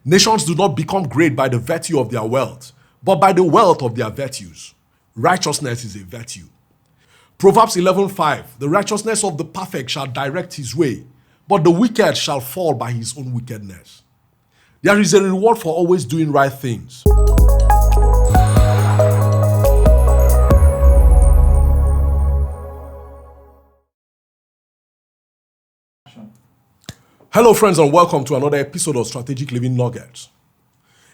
Nations do not become great by the virtue of their wealth, but by the wealth of their virtues. Righteousness is a virtue. Proverbs 11:5, the righteousness of the perfect shall direct his way, but the wicked shall fall by his own wickedness. There is a reward for always doing right things. Hello friends, and welcome to another episode of Strategic Living Nuggets.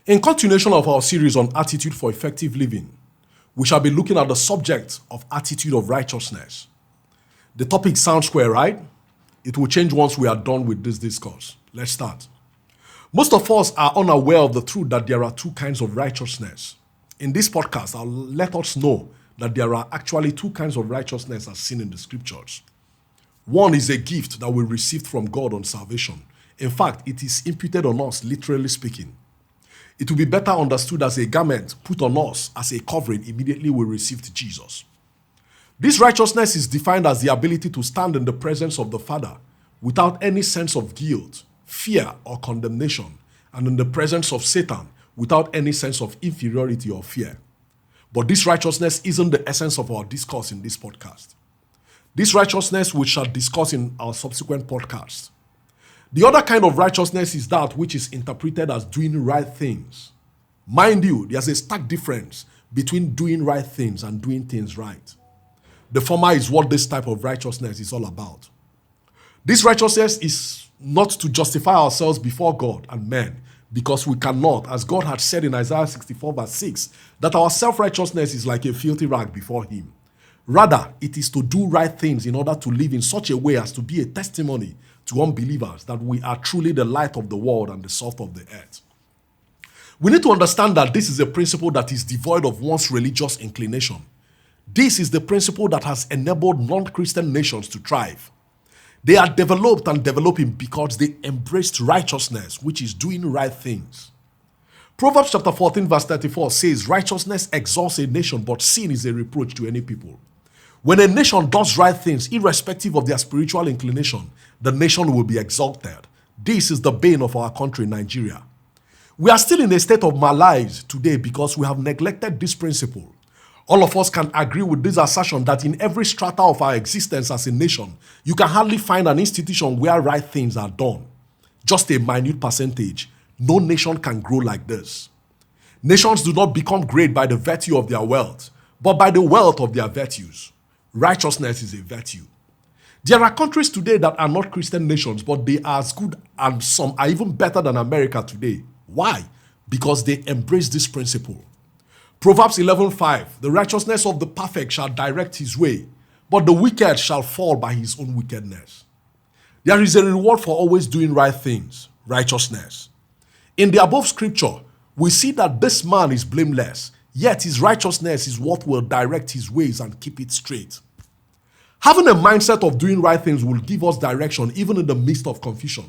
In continuation of our series on attitude for effective living, we shall be looking at the subject of attitude of righteousness. The topic sounds square, right? It will change once we are done with this discourse. Let's start. Most of us are unaware of the truth that there are two kinds of righteousness. In this podcast, I'll let us know that there are actually two kinds of righteousness as seen in the scriptures. One is a gift that we received from God on salvation. In fact, it is imputed on us, literally speaking. It will be better understood as a garment put on us as a covering immediately we received Jesus. This righteousness is defined as the ability to stand in the presence of the Father without any sense of guilt, fear, or condemnation, and in the presence of Satan without any sense of inferiority or fear. But this righteousness isn't the essence of our discourse in this podcast. This righteousness we shall discuss in our subsequent podcasts. The other kind of righteousness is that which is interpreted as doing right things. Mind you, there's a stark difference between doing right things and doing things right. The former is what this type of righteousness is all about. This righteousness is not to justify ourselves before God and men, because we cannot, as God had said in Isaiah 64 verse 6, that our self-righteousness is like a filthy rag before him. Rather, it is to do right things in order to live in such a way as to be a testimony to unbelievers that we are truly the light of the world and the salt of the earth. We need to understand that this is a principle that is devoid of one's religious inclination. This is the principle that has enabled non-Christian nations to thrive. They are developed and developing because they embraced righteousness, which is doing right things. Proverbs chapter 14 verse 34 says, righteousness exalts a nation, but sin is a reproach to any people. When a nation does right things, irrespective of their spiritual inclination, the nation will be exalted. This is the bane of our country, Nigeria. We are still in a state of malaise today because we have neglected this principle. All of us can agree with this assertion that in every strata of our existence as a nation, you can hardly find an institution where right things are done. Just a minute percentage. No nation can grow like this. Nations do not become great by the virtue of their wealth, but by the wealth of their virtues. Righteousness is a virtue. There are countries today that are not Christian nations, but they are as good and some are even better than America today. Why? Because they embrace this principle. Proverbs 11:5, the righteousness of the perfect shall direct his way, but the wicked shall fall by his own wickedness. There is a reward for always doing right things, righteousness. In the above scripture, we see that this man is blameless, yet his righteousness is what will direct his ways and keep it straight. Having a mindset of doing right things will give us direction even in the midst of confusion.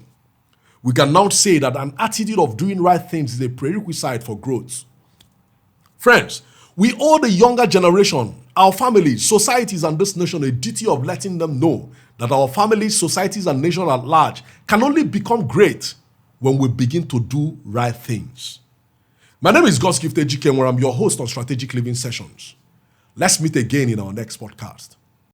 We can now say that an attitude of doing right things is a prerequisite for growth. Friends, we owe the younger generation, our families, societies, and this nation a duty of letting them know that our families, societies, and nation at large can only become great when we begin to do right things. My name is God's Gift Ejike, where I'm your host on Strategic Living Sessions. Let's meet again in our next podcast.